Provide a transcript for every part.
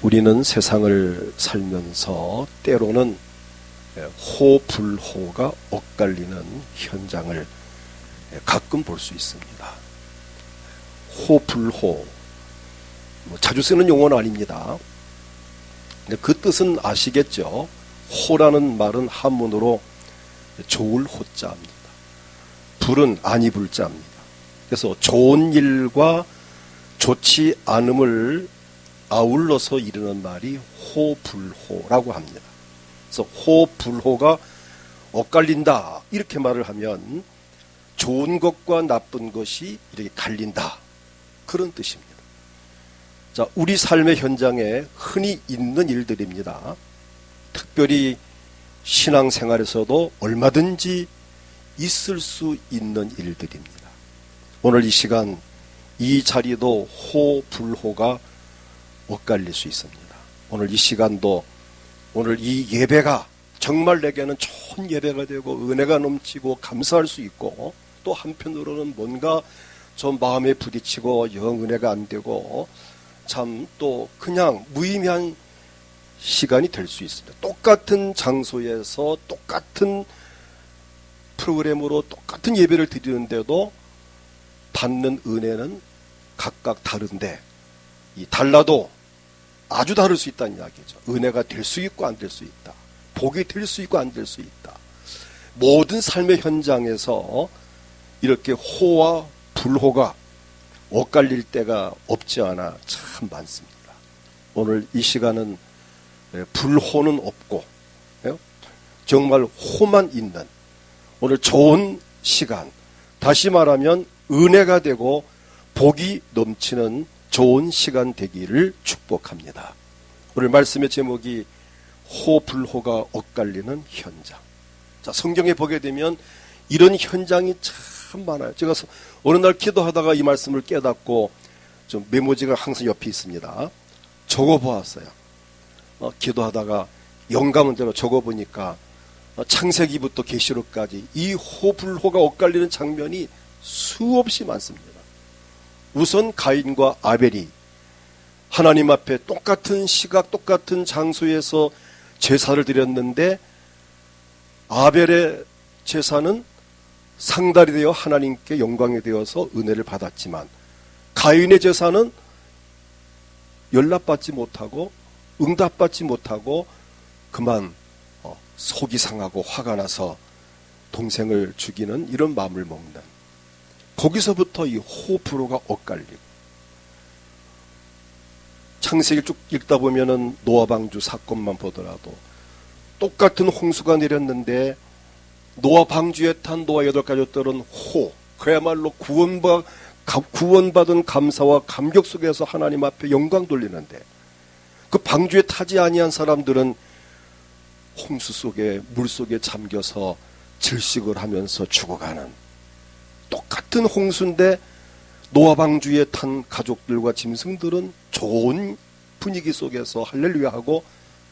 우리는 세상을 살면서 때로는 호불호가 엇갈리는 현장을 가끔 볼 수 있습니다. 호불호, 자주 쓰는 용어는 아닙니다. 근데 그 뜻은 아시겠죠? 호라는 말은 한문으로 좋을 호자입니다. 불은 아니 불자입니다. 그래서 좋은 일과 좋지 않음을 아울러서 이르는 말이 호불호라고 합니다. 그래서 호불호가 엇갈린다 이렇게 말을 하면 좋은 것과 나쁜 것이 이렇게 갈린다 그런 뜻입니다. 자, 우리 삶의 현장에 흔히 있는 일들입니다. 특별히 신앙생활에서도 얼마든지 있을 수 있는 일들입니다. 오늘 이 시간 이 자리도 호불호가 엇갈릴 수 있습니다. 오늘 이 시간도 오늘 이 예배가 정말 내게는 좋은 예배가 되고 은혜가 넘치고 감사할 수 있고 또 한편으로는 뭔가 좀 마음에 부딪히고 영 은혜가 안 되고 참 또 그냥 무의미한 시간이 될 수 있습니다. 똑같은 장소에서 똑같은 프로그램으로 똑같은 예배를 드리는데도 받는 은혜는 각각 다른데 이 달라도 아주 다를 수 있다는 이야기죠. 은혜가 될 수 있고 안 될 수 있다. 복이 될 수 있고 안 될 수 있다. 모든 삶의 현장에서 이렇게 호와 불호가 엇갈릴 때가 없지 않아 참 많습니다. 오늘 이 시간은 불호는 없고 정말 호만 있는 오늘 좋은 시간, 다시 말하면 은혜가 되고 복이 넘치는 좋은 시간 되기를 축복합니다. 오늘 말씀의 제목이 호불호가 엇갈리는 현장. 자, 성경에 보게 되면 이런 현장이 참 많아요. 제가 어느 날 기도하다가 이 말씀을 깨닫고 좀 메모지가 항상 옆에 있습니다. 적어보았어요. 기도하다가 영감은 대로 적어보니까 창세기부터 계시록까지 이 호불호가 엇갈리는 장면이 수없이 많습니다. 우선 가인과 아벨이 하나님 앞에 똑같은 시각 똑같은 장소에서 제사를 드렸는데 아벨의 제사는 상달이 되어 하나님께 영광이 되어서 은혜를 받았지만 가인의 제사는 연락받지 못하고 응답받지 못하고 그만 속이 상하고 화가 나서 동생을 죽이는 이런 마음을 먹는 거기서부터 이 호불호가 엇갈리고 창세기 쭉 읽다 보면은 노아 방주 사건만 보더라도 똑같은 홍수가 내렸는데 노아 방주에 탄 노아 8가족들은 그야말로 구원받은 감사와 감격 속에서 하나님 앞에 영광 돌리는데 그 방주에 타지 아니한 사람들은 홍수 속에 물 속에 잠겨서 질식을 하면서 죽어가는 똑같은 홍수인데 노아 방주에 탄 가족들과 짐승들은 좋은 분위기 속에서 할렐루야 하고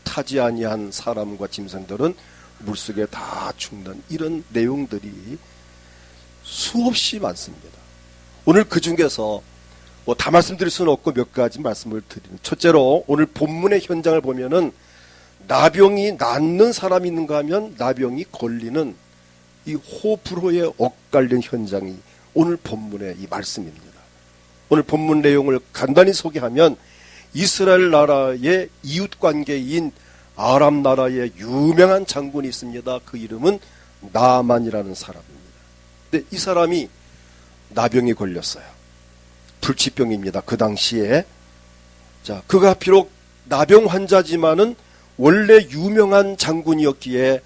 타지 아니한 사람과 짐승들은 물속에 다 죽는 이런 내용들이 수없이 많습니다. 오늘 그 중에서 다 말씀드릴 수는 없고 몇 가지 말씀을 드리는. 첫째로 오늘 본문의 현장을 보면은 나병이 낫는 사람이 있는가 하면 나병이 걸리는 이 호불호에 엇갈린 현장이 오늘 본문의 이 말씀입니다. 오늘 본문 내용을 간단히 소개하면 이스라엘 나라의 이웃관계인 아람 나라의 유명한 장군이 있습니다. 그 이름은 나만이라는 사람입니다. 근데 이 사람이 나병이 걸렸어요. 불치병입니다. 그 당시에. 자, 그가 비록 나병 환자지만은 원래 유명한 장군이었기에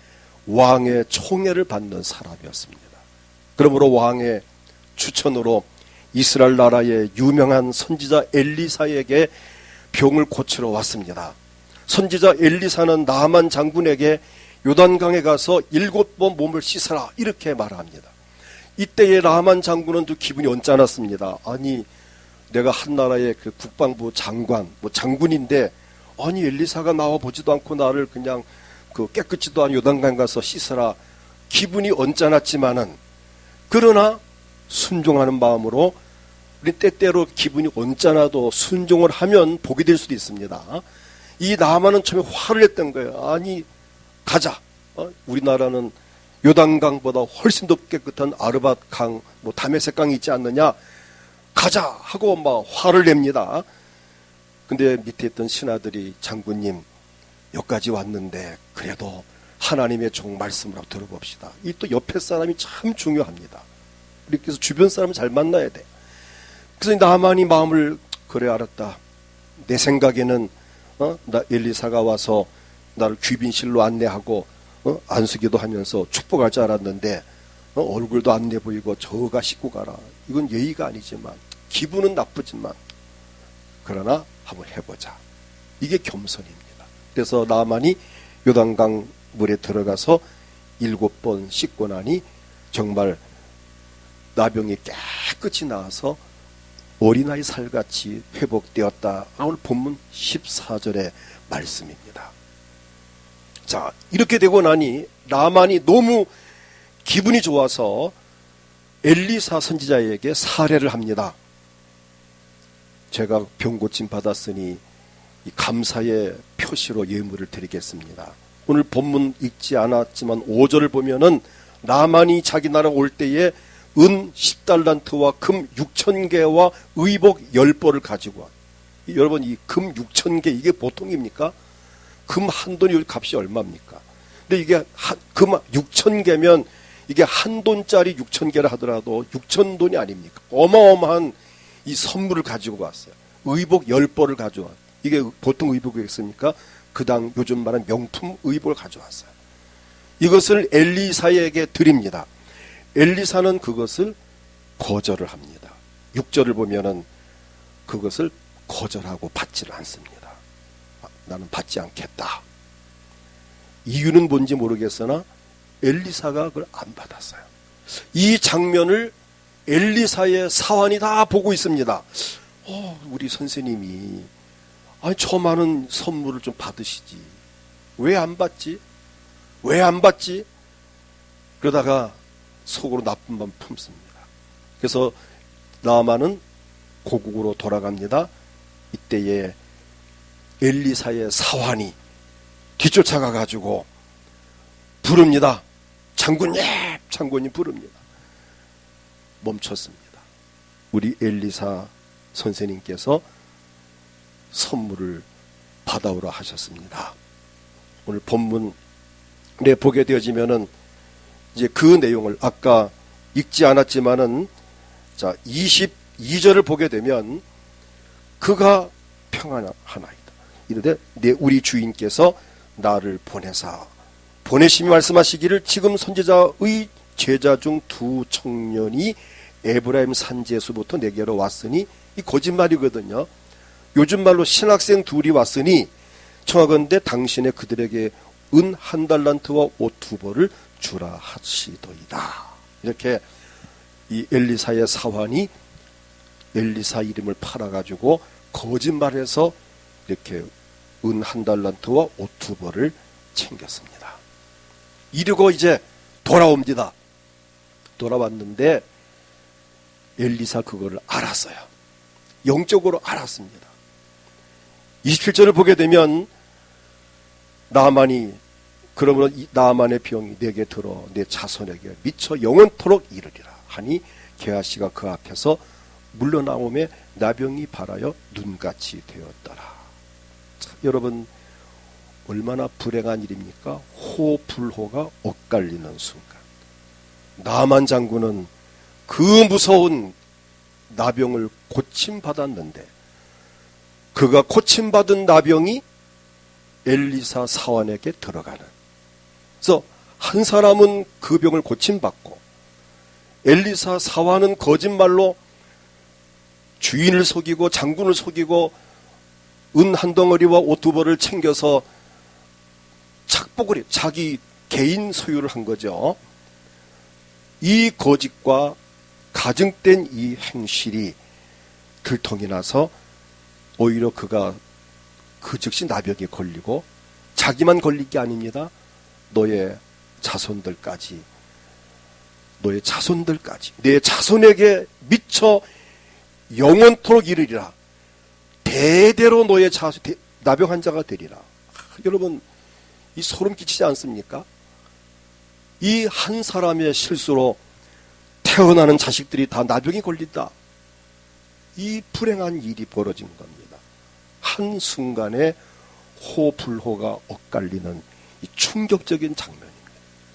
왕의 총애를 받는 사람이었습니다. 그러므로 왕의 추천으로 이스라엘 나라의 유명한 선지자 엘리사에게 병을 고치러 왔습니다. 선지자 엘리사는 나만 장군에게 요단강에 가서 7번 몸을 씻어라 이렇게 말합니다. 이때의 나만 장군은 또 기분이 언짢았습니다. 아니 내가 한 나라의 그 국방부 장관 장군인데 아니 엘리사가 나와 보지도 않고 나를 그냥 그 깨끗지도 않은 요단강 가서 씻어라. 기분이 언짢았지만은 그러나 순종하는 마음으로 우리 때때로 기분이 언짢아도 순종을 하면 복이 될 수도 있습니다. 이 나만은 처음에 화를 냈던 거예요. 아니 가자. 우리나라는 요단강보다 훨씬 더 깨끗한 아르밧 강, 뭐 다메섹 강이 있지 않느냐. 가자 하고 막 화를 냅니다. 근데 밑에 있던 신하들이 장군님 여기까지 왔는데 그래도 하나님의 종 말씀을 한번 들어봅시다. 이 또 옆에 사람이 참 중요합니다. 그래서 주변 사람을 잘 만나야 돼. 그래서 나만이 마음을 그래 알았다. 내 생각에는 나 엘리사가 와서 나를 귀빈실로 안내하고 안수기도 하면서 축복할 줄 알았는데 얼굴도 안 내 보이고 저가 씻고 가라. 이건 예의가 아니지만 기분은 나쁘지만 그러나 한번 해보자. 이게 겸손입니다. 그래서 나만이 요단강 물에 들어가서 7번 씻고 나니 정말 나병이 깨끗이 나와서 어린아이 살같이 회복되었다. 오늘 본문 14절의 말씀입니다. 자, 이렇게 되고 나니 나만이 너무 기분이 좋아서 엘리사 선지자에게 사례를 합니다. 제가 병 고침 받았으니 이 감사의 표시로 예물을 드리겠습니다. 오늘 본문 읽지 않았지만 5절을 보면은 나만이 자기 나라 올 때에 은 10달란트와 금 6,000개와 의복 10벌을 가지고 와. 여러분 이 금 6,000개 이게 보통입니까? 금 한 돈이 값이 얼마입니까? 근데 이게 금 6,000개면 이게 한 돈짜리 6,000개를 하더라도 6,000돈이 아닙니까? 어마어마한 이 선물을 가지고 왔어요. 의복 10벌을 가져와. 이게 보통 의복이겠습니까? 그 당 요즘 말하는 명품 의복을 가져왔어요. 이것을 엘리사에게 드립니다. 엘리사는 그것을 거절을 합니다. 6절을 보면은 그것을 거절하고 받지를 않습니다. 나는 받지 않겠다. 이유는 뭔지 모르겠으나 엘리사가 그걸 안 받았어요. 이 장면을 엘리사의 사환이 다 보고 있습니다. 우리 선생님이 저 많은 선물을 좀 받으시지. 왜 안 받지? 왜 안 받지? 그러다가 속으로 나쁜 맘 품습니다. 그래서 나아만은 고국으로 돌아갑니다. 이때에 엘리사의 사환이 뒤쫓아가 가지고 부릅니다. 장군님! 장군이 부릅니다. 멈췄습니다. 우리 엘리사 선생님께서 선물을 받아오라 하셨습니다. 오늘 본문에 보게 되어지면은 이제 그 내용을 아까 읽지 않았지만은 자 22절을 보게 되면 그가 평안하나이다. 이르되 우리 주인께서 나를 보내심이 말씀하시기를 지금 선지자의 제자 중 2 청년이 에브라임 산지에서부터 내게로 왔으니 이 거짓말이거든요. 요즘 말로 신학생 2이 왔으니 청하건대 당신의 그들에게 은 1달란트와 옷 2벌을 주라 하시도이다. 이렇게 이 엘리사의 사환이 엘리사 이름을 팔아가지고 거짓말해서 이렇게 은 1달란트와 옷 2벌을 챙겼습니다. 이러고 이제 돌아옵니다. 돌아왔는데 엘리사 그거를 알았어요. 영적으로 알았습니다. 27절을 보게 되면 나만이 그러므로 나만의 병이 내게 들어 내 자손에게 미쳐 영원토록 이르리라 하니 게하시가 그 앞에서 물러나오매 나병이 발하여 눈같이 되었더라. 참, 여러분 얼마나 불행한 일입니까? 호불호가 엇갈리는 순간 나만 장군은 그 무서운 나병을 고침받았는데 그가 고침받은 나병이 엘리사 사환에게 들어가는. 그래서 한 사람은 그 병을 고침받고 엘리사 사환은 거짓말로 주인을 속이고 장군을 속이고 은 한 덩어리와 옷 2벌을 챙겨서 착복을 자기 개인 소유를 한 거죠. 이 거짓과 가증된 이 행실이 들통이 나서 오히려 그가 그 즉시 나병에 걸리고 자기만 걸릴 게 아닙니다. 너의 자손들까지 내 자손에게 미처 영원토록 이르리라. 대대로 너의 자손 나병한 자가 되리라. 여러분, 이 소름 끼치지 않습니까? 이 한 사람의 실수로 태어나는 자식들이 다 나병이 걸린다. 이 불행한 일이 벌어진 겁니다. 한순간에 호불호가 엇갈리는 이 충격적인 장면입니다.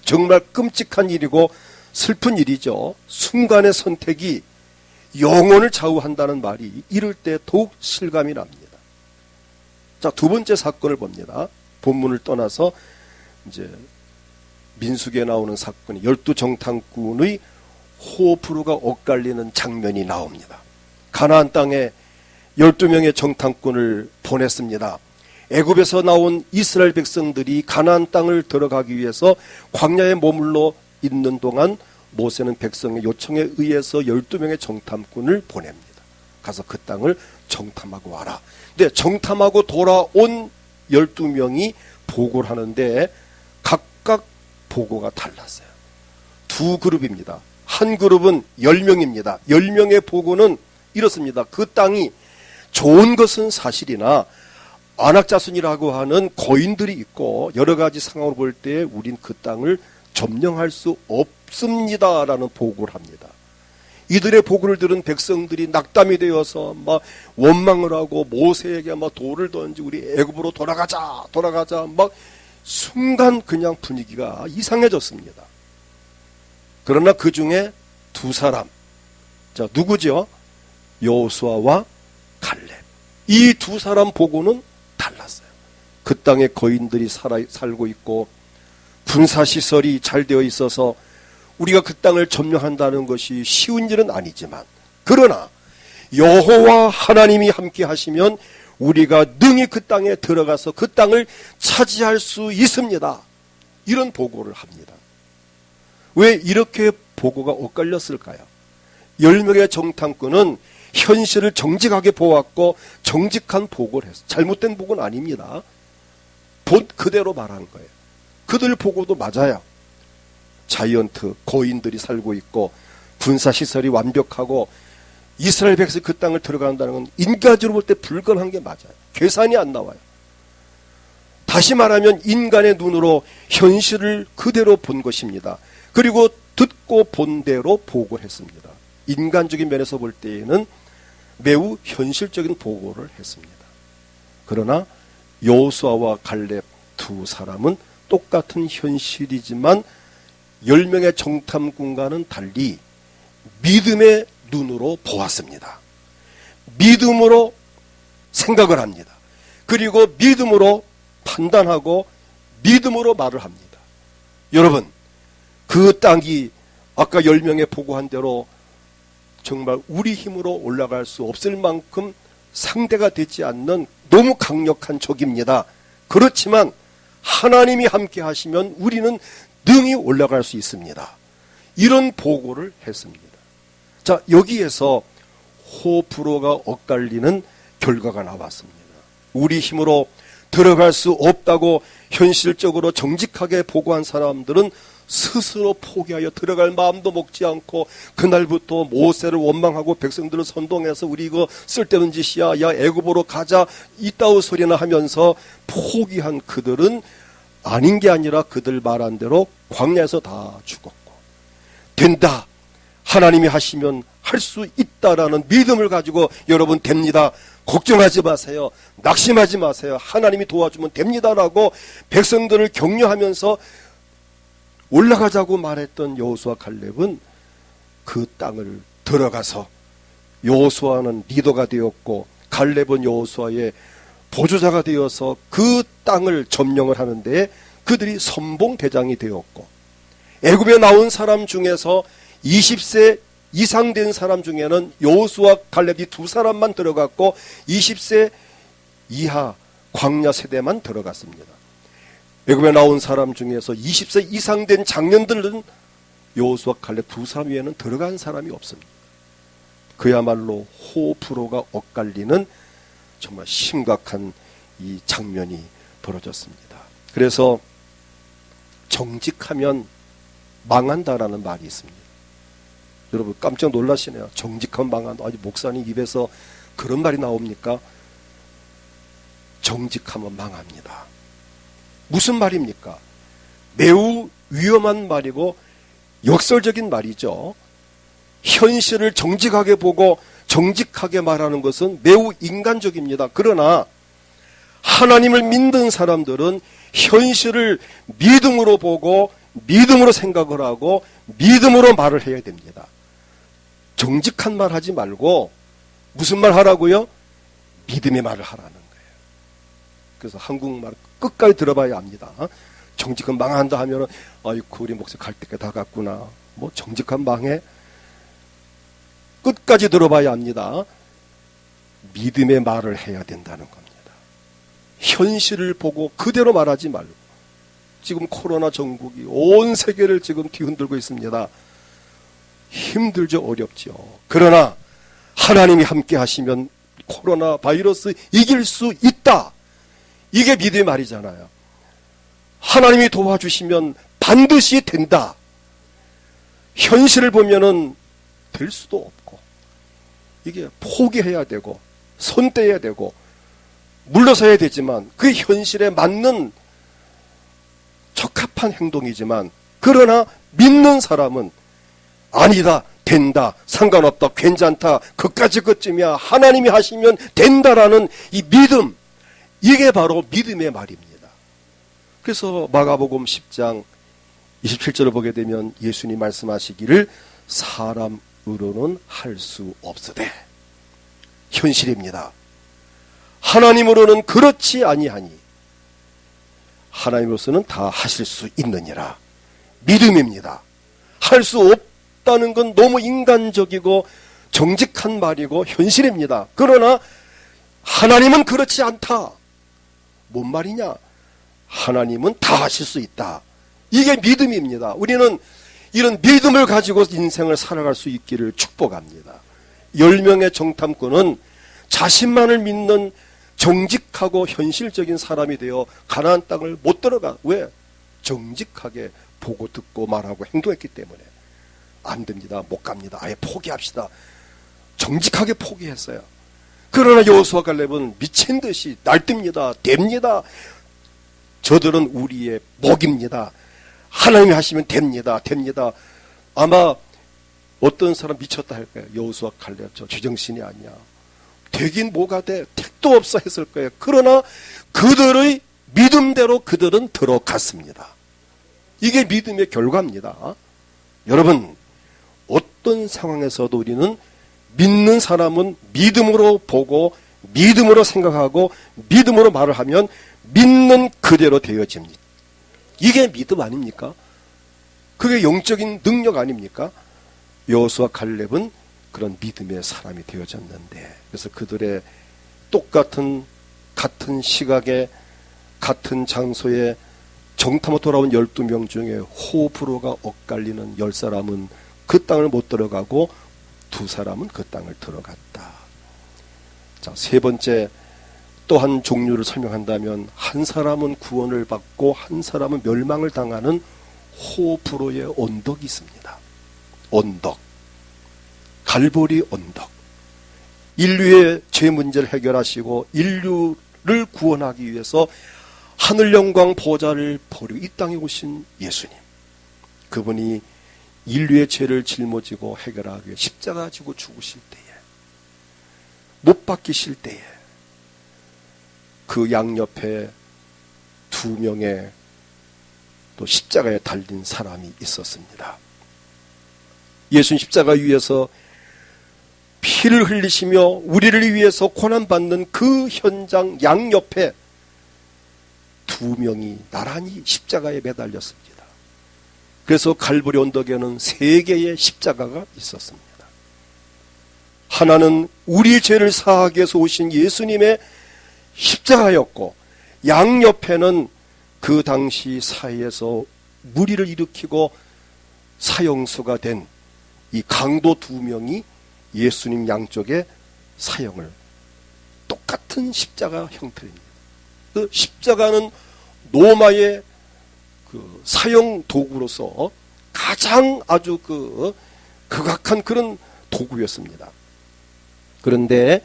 정말 끔찍한 일이고 슬픈 일이죠. 순간의 선택이 영혼을 좌우한다는 말이 이럴 때 더욱 실감이 납니다. 자, 두 번째 사건을 봅니다. 본문을 떠나서 이제 민수기에 나오는 사건이 12정탐꾼의 호불호가 엇갈리는 장면이 나옵니다. 가나안 땅에 12명의 정탐꾼을 보냈습니다. 애굽에서 나온 이스라엘 백성들이 가나안 땅을 들어가기 위해서 광야에 머물러 있는 동안 모세는 백성의 요청에 의해서 12명의 정탐꾼을 보냅니다. 가서 그 땅을 정탐하고 와라. 근데 정탐하고 돌아온 12명이 보고를 하는데 각각 보고가 달랐어요. 두 그룹입니다. 한 그룹은 10명입니다. 10명의 보고는 이렇습니다. 그 땅이 좋은 것은 사실이나 안악자손이라고 하는 거인들이 있고 여러 가지 상황을 볼 때 우린 그 땅을 점령할 수 없습니다라는 보고를 합니다. 이들의 보고를 들은 백성들이 낙담이 되어서 막 원망을 하고 모세에게 막 돌을 던지고 우리 애굽으로 돌아가자 막 순간 그냥 분위기가 이상해졌습니다. 그러나 그 중에 두 사람, 자 누구죠? 여호수아와 갈렙. 이 두 사람 보고는 달랐어요. 그 땅에 거인들이 살고 있고 군사시설이 잘 되어 있어서 우리가 그 땅을 점령한다는 것이 쉬운 일은 아니지만 그러나 여호와 하나님이 함께 하시면 우리가 능히 그 땅에 들어가서 그 땅을 차지할 수 있습니다. 이런 보고를 합니다. 왜 이렇게 보고가 엇갈렸을까요? 10명의 정탐꾼은 현실을 정직하게 보았고 정직한 보고를 했어요. 잘못된 보고는 아닙니다. 본 그대로 말한 거예요. 그들 보고도 맞아요. 자이언트, 거인들이 살고 있고 군사시설이 완벽하고 이스라엘 백성이 그 땅을 들어간다는 건 인간적으로 볼 때 불가능한 게 맞아요. 계산이 안 나와요. 다시 말하면 인간의 눈으로 현실을 그대로 본 것입니다. 그리고 듣고 본 대로 보고를 했습니다. 인간적인 면에서 볼 때에는 매우 현실적인 보고를 했습니다. 그러나 여호수아와 갈렙 두 사람은 똑같은 현실이지만 10명의 정탐꾼과는 달리 믿음의 눈으로 보았습니다. 믿음으로 생각을 합니다. 그리고 믿음으로 판단하고 믿음으로 말을 합니다. 여러분, 그 땅이 아까 10명의 보고한 대로 정말 우리 힘으로 올라갈 수 없을 만큼 상대가 되지 않는 너무 강력한 적입니다. 그렇지만 하나님이 함께 하시면 우리는 능히 올라갈 수 있습니다. 이런 보고를 했습니다. 자, 여기에서 호불호가 엇갈리는 결과가 나왔습니다. 우리 힘으로 들어갈 수 없다고 현실적으로 정직하게 보고한 사람들은 스스로 포기하여 들어갈 마음도 먹지 않고 그날부터 모세를 원망하고 백성들을 선동해서 우리 이거 쓸데없는 짓이야, 야 애굽으로 가자 이따위 소리나 하면서 포기한 그들은 아닌 게 아니라 그들 말한 대로 광야에서 다 죽었고, 된다, 하나님이 하시면 할 수 있다라는 믿음을 가지고 여러분 됩니다, 걱정하지 마세요, 낙심하지 마세요, 하나님이 도와주면 됩니다라고 백성들을 격려하면서 올라가자고 말했던 여호수아 갈렙은 그 땅을 들어가서 여호수아는 리더가 되었고 갈렙은 여호수아의 보조자가 되어서 그 땅을 점령을 하는데 그들이 선봉대장이 되었고, 애굽에 나온 사람 중에서 20세 이상 된 사람 중에는 여호수아 갈렙이 두 사람만 들어갔고 20세 이하 광야 세대만 들어갔습니다. 애굽에 나온 사람 중에서 20세 이상 된 장년들은 여호수아 갈렙 두 사람 외에는 들어간 사람이 없습니다. 그야말로 호불호가 엇갈리는 정말 심각한 이 장면이 벌어졌습니다. 그래서 정직하면 망한다라는 말이 있습니다. 여러분 깜짝 놀라시네요. 정직한 망한, 아니 목사님 입에서 그런 말이 나옵니까? 정직하면 망합니다. 무슨 말입니까? 매우 위험한 말이고 역설적인 말이죠. 현실을 정직하게 보고 정직하게 말하는 것은 매우 인간적입니다. 그러나 하나님을 믿는 사람들은 현실을 믿음으로 보고 믿음으로 생각을 하고 믿음으로 말을 해야 됩니다. 정직한 말 하지 말고 무슨 말 하라고요? 믿음의 말을 하라는 거예요. 그래서 한국말 끝까지 들어봐야 합니다. 정직한 망한다 하면은 아이고 우리 목사 갈 때가 다 갔구나. 뭐 정직한 망해? 끝까지 들어봐야 합니다. 믿음의 말을 해야 된다는 겁니다. 현실을 보고 그대로 말하지 말고. 지금 코로나 전국이 온 세계를 지금 뒤흔들고 있습니다. 힘들죠, 어렵죠. 그러나 하나님이 함께 하시면 코로나 바이러스 이길 수 있다. 이게 믿음의 말이잖아요. 하나님이 도와주시면 반드시 된다. 현실을 보면은 될 수도 없고, 이게 포기해야 되고 손 떼야 되고 물러서야 되지만 그 현실에 맞는 적합한 행동이지만, 그러나 믿는 사람은 아니다, 된다, 상관없다, 괜찮다, 그까지 그쯤이야, 하나님이 하시면 된다라는 이 믿음, 이게 바로 믿음의 말입니다. 그래서 마가복음 10장 27절을 보게 되면 예수님 말씀하시기를 사람으로는 할 수 없으되, 현실입니다. 하나님으로는 그렇지 아니하니 하나님으로서는 다 하실 수 있느니라. 믿음입니다. 할 수 없다는 건 너무 인간적이고 정직한 말이고 현실입니다. 그러나 하나님은 그렇지 않다. 뭔 말이냐? 하나님은 다 하실 수 있다. 이게 믿음입니다. 우리는 이런 믿음을 가지고 인생을 살아갈 수 있기를 축복합니다. 10명의 정탐꾼은 자신만을 믿는 정직하고 현실적인 사람이 되어 가나안 땅을 못 들어가. 왜? 정직하게 보고 듣고 말하고 행동했기 때문에. 안 됩니다. 못 갑니다. 아예 포기합시다. 정직하게 포기했어요. 그러나 여호수아 갈렙은 미친 듯이 날뜁니다. 됩니다. 저들은 우리의 목입니다. 하나님이 하시면 됩니다. 됩니다. 아마 어떤 사람 미쳤다 할 거예요. 여호수아 갈렙 저 제정신이 아니야. 되긴 뭐가 돼? 택도 없어 했을 거예요. 그러나 그들의 믿음대로 그들은 들어갔습니다. 이게 믿음의 결과입니다. 여러분, 어떤 상황에서도 우리는 믿는 사람은 믿음으로 보고 믿음으로 생각하고 믿음으로 말을 하면 믿는 그대로 되어집니다. 이게 믿음 아닙니까? 그게 영적인 능력 아닙니까? 여호수아 갈렙은 그런 믿음의 사람이 되어졌는데, 그래서 그들의 똑같은 같은 시각에 같은 장소에 정탐으로 돌아온 12명 중에 호불호가 엇갈리는 10사람은 그 땅을 못 들어가고 2사람은 그 땅을 들어갔다. 자, 세 번째 또 한 종류를 설명한다면, 한 사람은 구원을 받고 한 사람은 멸망을 당하는 호불호의 언덕이 있습니다. 언덕, 갈보리 언덕. 인류의 죄 문제를 해결하시고 인류를 구원하기 위해서 하늘 영광 보좌를 버리고 이 땅에 오신 예수님, 그분이 인류의 죄를 짊어지고 해결하기 위해 십자가 지고 죽으실 때에, 못 박히실 때에 그 양옆에 2명의 또 십자가에 달린 사람이 있었습니다. 예수님 십자가 위에서 피를 흘리시며 우리를 위해서 고난받는 그 현장 양옆에 2명이 나란히 십자가에 매달렸습니다. 그래서 갈보리 언덕에는 3개의 십자가가 있었습니다. 하나는 우리 죄를 사하기 위해서 오신 예수님의 십자가였고, 양옆에는 그 당시 사회에서 무리를 일으키고 사형수가 된 이 강도 2명이 예수님 양쪽에 사형을, 똑같은 십자가 형태입니다. 그 십자가는 로마의 그 사형 도구로서 가장 아주 극악한 그런 도구였습니다. 그런데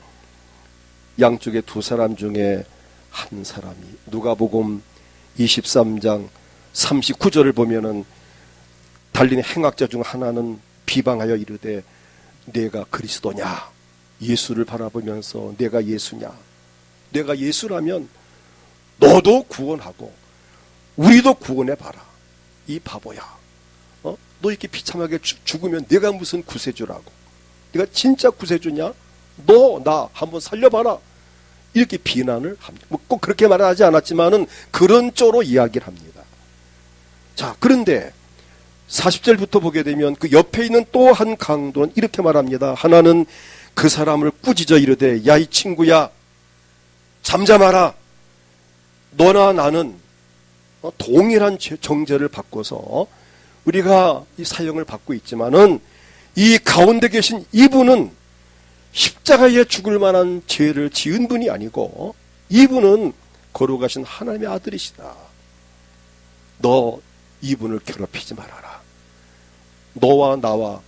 양쪽의 두 사람 중에 한 사람이 누가복음 23장 39절을 보면은 달린 행악자 중 하나는 비방하여 이르되 내가 그리스도냐, 예수를 바라보면서 내가 예수냐, 내가 예수라면 너도 구원하고 우리도 구원해 봐라. 이 바보야, 너 이렇게 비참하게 죽으면 내가 무슨 구세주라고, 내가 진짜 구세주냐, 너 나 한번 살려봐라, 이렇게 비난을 합니다. 뭐 꼭 그렇게 말하지 않았지만은 그런 쪽으로 이야기를 합니다. 자, 그런데 40절부터 보게 되면 그 옆에 있는 또 한 강도는 이렇게 말합니다. 하나는 그 사람을 꾸짖어 이르되 야, 이 친구야, 잠잠하라. 너나 나는 동일한 정죄를 받고서 우리가 이 사형을 받고 있지만은 이 가운데 계신 이분은 십자가에 죽을 만한 죄를 지은 분이 아니고 이분은 거룩하신 하나님의 아들이시다. 너 이분을 괴롭히지 말아라. 너와 나와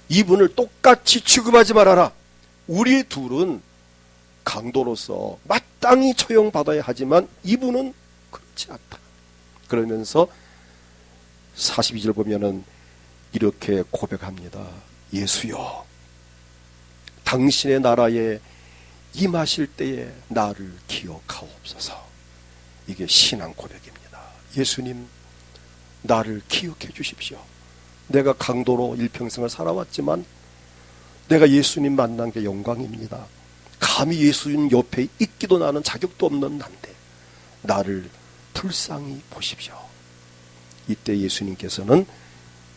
이분을 똑같이 취급하지 말아라. 우리 둘은 강도로서 마땅히 처형받아야 하지만 이분은 그렇지 않다. 그러면서 42절 보면은 이렇게 고백합니다. 예수여, 당신의 나라에 임하실 때에 나를 기억하옵소서. 이게 신앙 고백입니다. 예수님, 나를 기억해 주십시오. 내가 강도로 일평생을 살아왔지만 내가 예수님 만난 게 영광입니다. 감히 예수님 옆에 있기도 나는 자격도 없는 난데 나를 불쌍히 보십시오. 이때 예수님께서는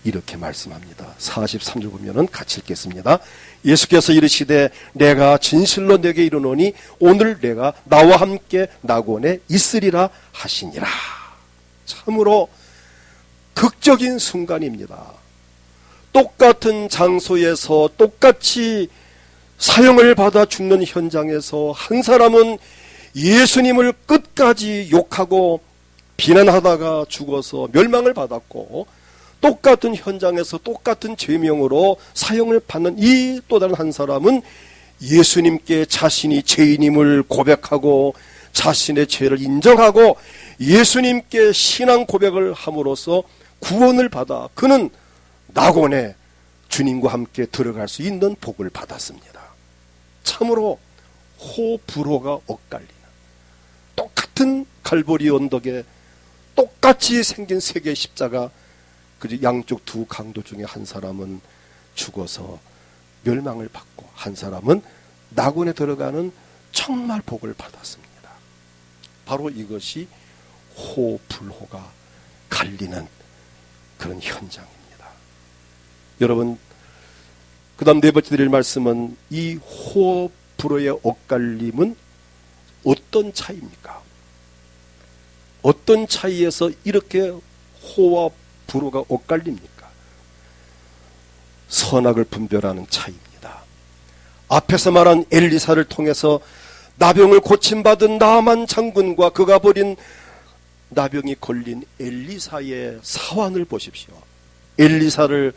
이렇게 말씀합니다. 43절 보면은 같이 읽겠습니다. 예수께서 이르시되 내가 진실로 내게 이르노니 오늘 내가 나와 함께 낙원에 있으리라 하시니라. 참으로 극적인 순간입니다. 똑같은 장소에서 똑같이 사형을 받아 죽는 현장에서 한 사람은 예수님을 끝까지 욕하고 비난하다가 죽어서 멸망을 받았고, 똑같은 현장에서 똑같은 죄명으로 사형을 받는 이 또 다른 한 사람은 예수님께 자신이 죄인임을 고백하고 자신의 죄를 인정하고 예수님께 신앙 고백을 함으로써 구원을 받아 그는 낙원에 주님과 함께 들어갈 수 있는 복을 받았습니다. 참으로 호불호가 엇갈리는, 똑같은 갈보리 언덕에 똑같이 생긴 세 개의 십자가, 그 양쪽 두 강도 중에 한 사람은 죽어서 멸망을 받고 한 사람은 낙원에 들어가는 정말 복을 받았습니다. 바로 이것이 호불호가 갈리는 그런 현장입니다. 여러분, 그 다음 네 번째 드릴 말씀은 이 호불호의 엇갈림은 어떤 차이입니까? 어떤 차이에서 이렇게 호와 불호가 엇갈립니까? 선악을 분별하는 차이입니다. 앞에서 말한 엘리사를 통해서 나병을 고침받은 나만 장군과 그가 벌인 나병이 걸린 엘리사의 사환을 보십시오. 엘리사를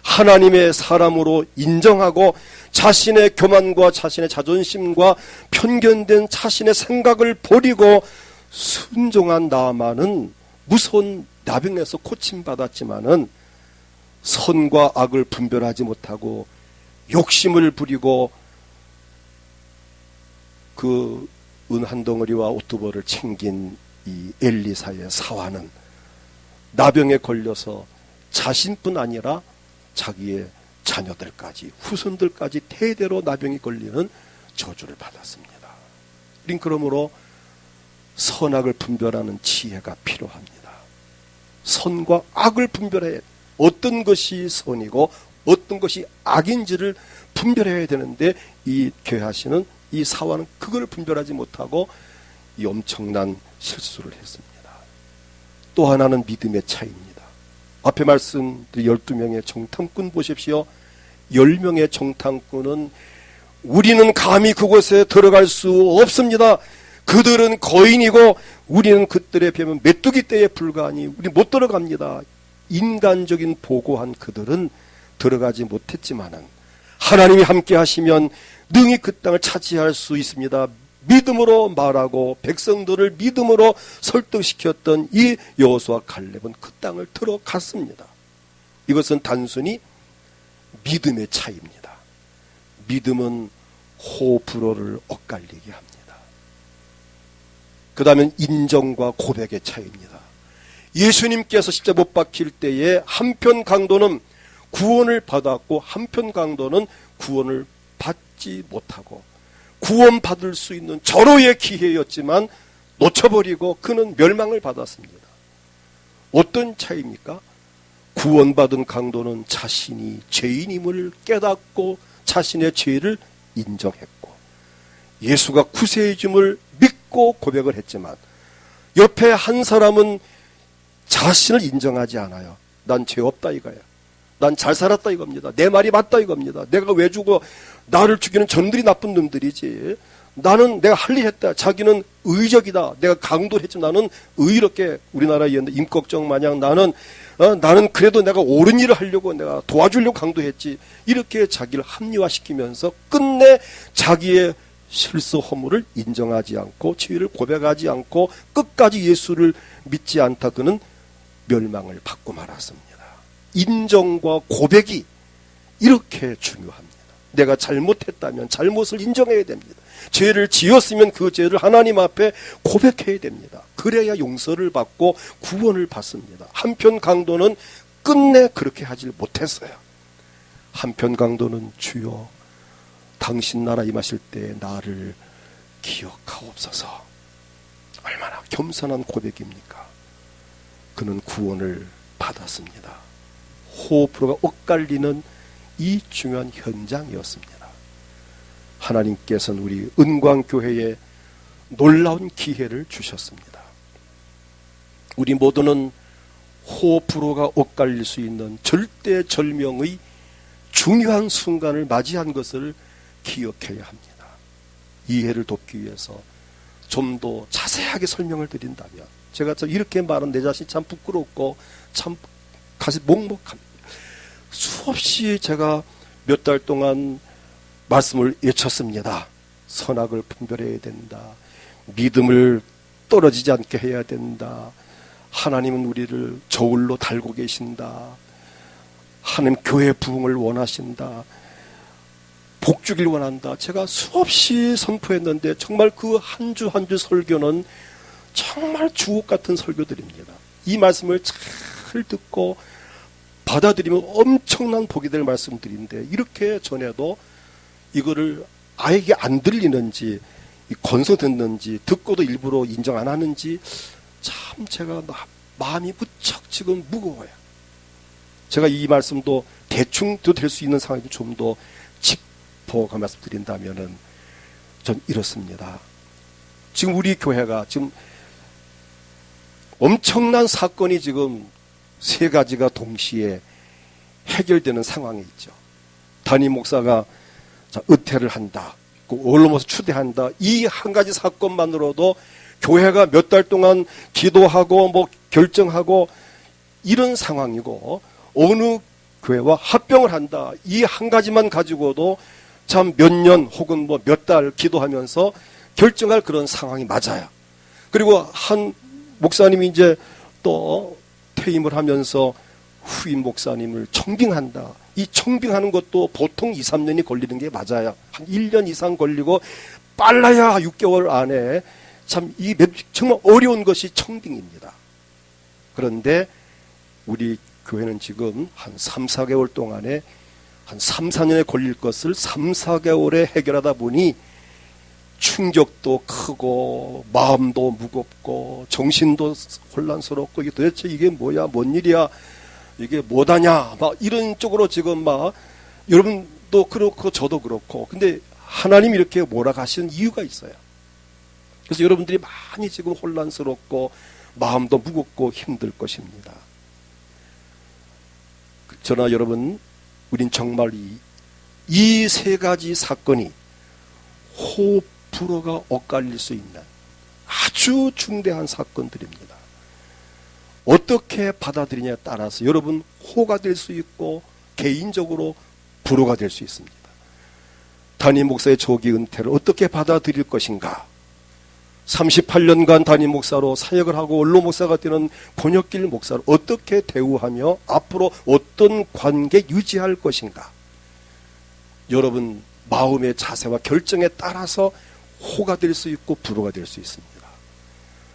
하나님의 사람으로 인정하고 자신의 교만과 자신의 자존심과 편견된 자신의 생각을 버리고 순종한 나만은 무서운 나병에서 고침받았지만은 선과 악을 분별하지 못하고 욕심을 부리고 그 은 한 덩어리와 옷두벌을 챙긴 이 엘리사의 사환은 나병에 걸려서 자신뿐 아니라 자기의 자녀들까지 후손들까지 대대로 나병이 걸리는 저주를 받았습니다. 우린 그러므로 선악을 분별하는 지혜가 필요합니다. 선과 악을 분별해 어떤 것이 선이고 어떤 것이 악인지를 분별해야 되는데 이 괴하시는 이 사화는 그걸 분별하지 못하고 이 엄청난 실수를 했습니다. 또 하나는 믿음의 차이입니다. 앞에 말씀드린 12명의 정탐꾼 보십시오. 10명의 정탐꾼은 우리는 감히 그곳에 들어갈 수 없습니다. 그들은 거인이고 우리는 그들에 비하면 메뚜기 떼에 불과하니 우리 못 들어갑니다. 인간적인 보고한 그들은 들어가지 못했지만은 하나님이 함께 하시면 능히 그 땅을 차지할 수 있습니다. 믿음으로 말하고 백성들을 믿음으로 설득시켰던 이 여호수아 갈렙은 그 땅을 들어갔습니다. 이것은 단순히 믿음의 차이입니다. 믿음은 호불호를 엇갈리게 합니다. 그 다음엔 인정과 고백의 차이입니다. 예수님께서 십자가 못 박힐 때에 한편 강도는 구원을 받았고 한편 강도는 구원을 받지 못하고 구원받을 수 있는 절호의 기회였지만 놓쳐버리고 그는 멸망을 받았습니다. 어떤 차이입니까? 구원받은 강도는 자신이 죄인임을 깨닫고 자신의 죄를 인정했고 예수가 구세주임을 믿고 고백을 했지만 옆에 한 사람은 자신을 인정하지 않아요. 난 죄 없다 이거야. 난 잘 살았다 이겁니다. 내 말이 맞다 이겁니다. 내가 왜 죽어? 나를 죽이는 저놈들이 나쁜 놈들이지. 나는 내가 할 일 했다. 자기는 의적이다. 내가 강도를 했지만 나는 의롭게 우리나라에 임꺽정 마냥 나는 그래도 내가 옳은 일을 하려고 내가 도와주려고 강도했지. 이렇게 자기를 합리화시키면서 끝내 자기의 실수 허물을 인정하지 않고 죄를 고백하지 않고 끝까지 예수를 믿지 않다. 그는 멸망을 받고 말았습니다. 인정과 고백이 이렇게 중요합니다. 내가 잘못했다면 잘못을 인정해야 됩니다. 죄를 지었으면 그 죄를 하나님 앞에 고백해야 됩니다. 그래야 용서를 받고 구원을 받습니다. 한편 강도는 끝내 그렇게 하질 못했어요. 한편 강도는 주여 당신 나라 임하실 때 나를 기억하옵소서. 얼마나 겸손한 고백입니까? 그는 구원을 받았습니다. 호불호가 엇갈리는 이 중요한 현장이었습니다. 하나님께서는 우리 은광교회에 놀라운 기회를 주셨습니다. 우리 모두는 호불호가 엇갈릴 수 있는 절대절명의 중요한 순간을 맞이한 것을 기억해야 합니다. 이해를 돕기 위해서 좀 더 자세하게 설명을 드린다면 제가 이렇게 말은 내 자신이 참 부끄럽고 참 가슴이 먹먹합니다. 수없이 제가 몇 달 동안 말씀을 외쳤습니다. 선악을 분별해야 된다. 믿음을 떨어지지 않게 해야 된다. 하나님은 우리를 저울로 달고 계신다. 하나님 교회 부흥을 원하신다. 복 주길 원한다. 제가 수없이 선포했는데 정말 그 한 주 한 주 설교는 정말 주옥 같은 설교들입니다. 이 말씀을 잘 듣고 받아들이면 엄청난 복이 될 말씀들인데 이렇게 전해도 이거를 아예 안 들리는지 건서 듣는지 듣고도 일부러 인정 안 하는지 참 제가 마음이 무척 지금 무거워요. 제가 이 말씀도 대충도 될 수 있는 상황이 좀 더 짚어가 말씀드린다면은 전 이렇습니다. 지금 우리 교회가 지금 엄청난 사건이 지금 세 가지가 동시에 해결되는 상황에 있죠. 담임 목사가 의퇴를 한다. 언론모습 추대한다. 이 한 가지 사건만으로도 교회가 몇 달 동안 기도하고 결정하고 이런 상황이고 어느 교회와 합병을 한다. 이 한 가지만 가지고도 참 몇 년 혹은 몇 달 기도하면서 결정할 그런 상황이 맞아요. 그리고 한 목사님이 이제 또 퇴임을 하면서 후임 목사님을 청빙한다. 이 청빙하는 것도 보통 2, 3년이 걸리는 게 맞아요. 한 1년 이상 걸리고 빨라야 6개월 안에 참 정말 어려운 것이 청빙입니다. 그런데 우리 교회는 지금 한 3, 4개월 동안에 한 3, 4년에 걸릴 것을 3, 4개월에 해결하다 보니 충격도 크고 마음도 무겁고 정신도 혼란스럽고 이게 도대체 이게 뭐야 뭔 일이야 이게 뭐다냐 이런 쪽으로 지금 여러분도 그렇고 저도 그렇고 근데 하나님이 이렇게 몰아가시는 이유가 있어요. 그래서 여러분들이 많이 지금 혼란스럽고 마음도 무겁고 힘들 것입니다. 저나 여러분 우린 정말 이 세 가지 사건이 호불호가 엇갈릴 수 있는 아주 중대한 사건들입니다. 어떻게 받아들이냐에 따라서 여러분 호가 될 수 있고 개인적으로 불호가 될 수 있습니다. 담임 목사의 조기 은퇴를 어떻게 받아들일 것인가? 38년간 담임 목사로 사역을 하고 원로 목사가 되는 권혁길 목사를 어떻게 대우하며 앞으로 어떤 관계 유지할 것인가? 여러분 마음의 자세와 결정에 따라서 호가 될 수 있고 불호가 될 수 있습니다.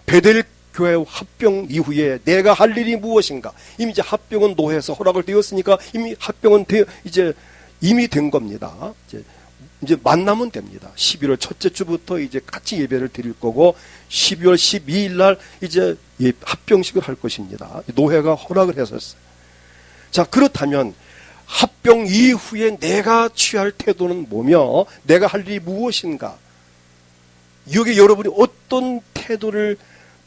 베델 교회 합병 이후에 내가 할 일이 무엇인가? 이미 이제 합병은 노회에서 허락을 되었으니까 이미 합병은 이미 된 겁니다. 이제 만나면 됩니다. 11월 첫째 주부터 이제 같이 예배를 드릴 거고 12월 12일 날 이제 합병식을 할 것입니다. 노회가 허락을 했었어요. 자, 그렇다면 합병 이후에 내가 취할 태도는 뭐며 내가 할 일이 무엇인가? 여기 여러분이 어떤 태도를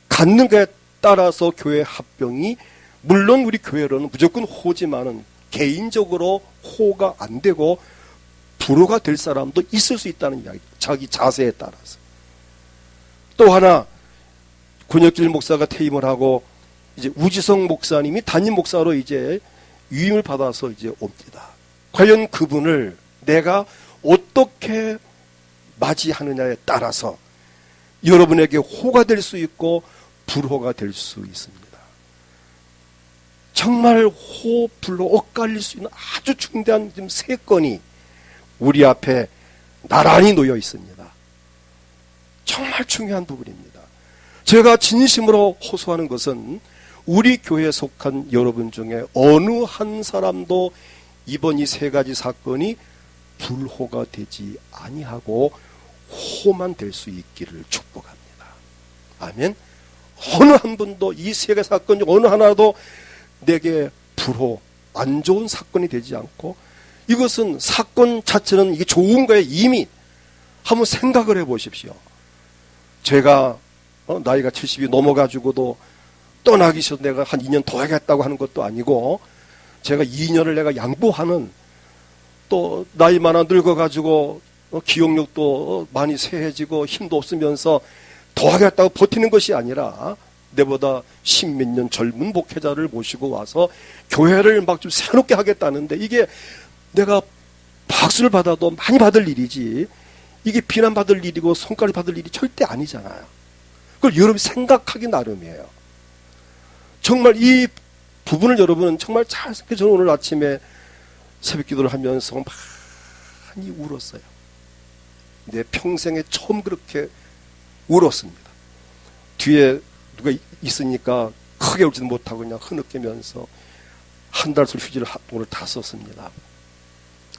갖는가에 따라서 교회 합병이, 물론 우리 교회로는 무조건 호지만은 개인적으로 호가 안 되고 불호가 될 사람도 있을 수 있다는 이야기. 자기 자세에 따라서. 또 하나, 권혁길 목사가 퇴임을 하고 이제 우지성 목사님이 담임 목사로 이제 위임을 받아서 이제 옵니다. 과연 그분을 내가 어떻게 맞이하느냐에 따라서 여러분에게 호가 될 수 있고 불호가 될 수 있습니다. 정말 호, 불호, 엇갈릴 수 있는 아주 중대한 지금 세 건이 우리 앞에 나란히 놓여 있습니다. 정말 중요한 부분입니다. 제가 진심으로 호소하는 것은 우리 교회에 속한 여러분 중에 어느 한 사람도 이번 이 세 가지 사건이 불호가 되지 아니하고 호만 될 수 있기를 축복합니다. 아멘. 어느 한 분도 이 세 가지 사건 중 어느 하나도 내게 불호, 안 좋은 사건이 되지 않고, 이것은 사건 자체는 이게 좋은 거에 이미 한번 생각을 해 보십시오. 제가 나이가 70이 넘어가지고도 떠나기 싫어서 내가 한 2년 더 하겠다고 하는 것도 아니고, 제가 2년을 내가 양보하는, 또 나이 많아 늙어가지고 기억력도 많이 쇠해지고 힘도 없으면서 더 하겠다고 버티는 것이 아니라 내보다 10몇 년 젊은 목회자를 모시고 와서 교회를 막 좀 새롭게 하겠다는데, 이게 내가 박수를 받아도 많이 받을 일이지 이게 비난받을 일이고 손가락 받을 일이 절대 아니잖아요. 그걸 여러분이 생각하기 나름이에요. 정말 이 부분을 여러분은 정말 잘 생각해. 저는 오늘 아침에 새벽 기도를 하면서 많이 울었어요. 내 평생에 처음 그렇게 울었습니다. 뒤에 누가 있으니까 크게 울지도 못하고 그냥 흐느끼면서 한 달 휴지를 오늘 다 썼습니다.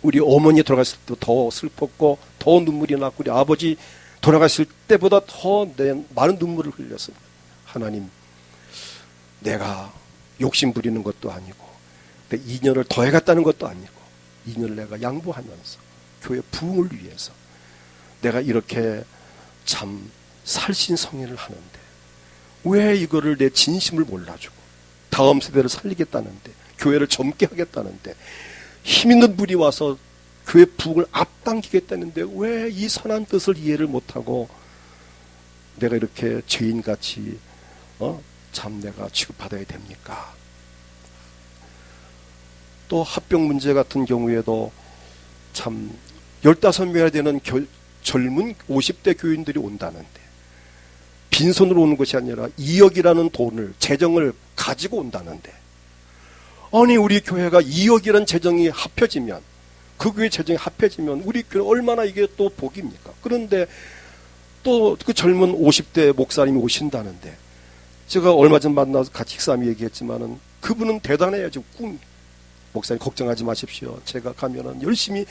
우리 어머니 돌아갔을 때도 더 슬펐고 더 눈물이 났고, 우리 아버지 돌아갔을 때보다 더 많은 눈물을 흘렸습니다. 하나님, 내가 욕심 부리는 것도 아니고 2년을 더 해갔다는 것도 아니고 2년을 내가 양보하면서 교회 부흥을 위해서 내가 이렇게 참 살신성인을 하는데 왜 이거를 내 진심을 몰라주고 다음 세대를 살리겠다는데, 교회를 젊게 하겠다는데, 힘 있는 분이 와서 교회 부흥을 앞당기겠다는데 왜 이 선한 뜻을 이해를 못하고 내가 이렇게 죄인같이 참 내가 취급받아야 됩니까? 또 합병 문제 같은 경우에도 참 15명이나 되는 젊은 50대 교인들이 온다는데, 빈손으로 오는 것이 아니라 2억이라는 돈을, 재정을 가지고 온다는데, 아니 우리 교회가 2억이라는 재정이 합해지면, 그 교회 재정이 합해지면 우리 교회 얼마나 이게 또 복입니까? 그런데 또 그 젊은 50대 목사님이 오신다는데, 제가 얼마 전 만나서 같이 식사하며 얘기했지만은 그분은 대단해요. 지금 꿈. 목사님 걱정하지 마십시오. 제가 가면은 열심히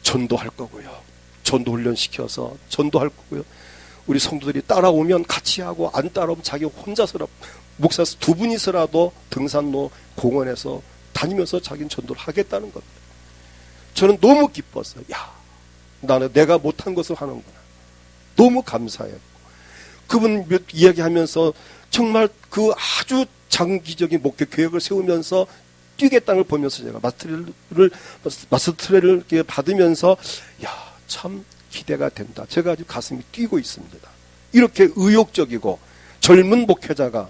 전도할 거고요. 전도 훈련 시켜서 전도할 거고요. 우리 성도들이 따라오면 같이 하고, 안 따라오면 자기 혼자서라도, 목사 두 분이서라도 등산로 공원에서 다니면서 자기는 전도를 하겠다는 겁니다. 저는 너무 기뻤어요. 야, 나는 내가 못한 것을 하는구나. 너무 감사해요. 그분 이야기하면서 정말 그 아주 장기적인 목표 계획을 세우면서 뛰겠다는 걸 보면서 제가 마스터트레를 받으면서 야, 참 기대가 된다. 제가 아주 가슴이 뛰고 있습니다. 이렇게 의욕적이고 젊은 목회자가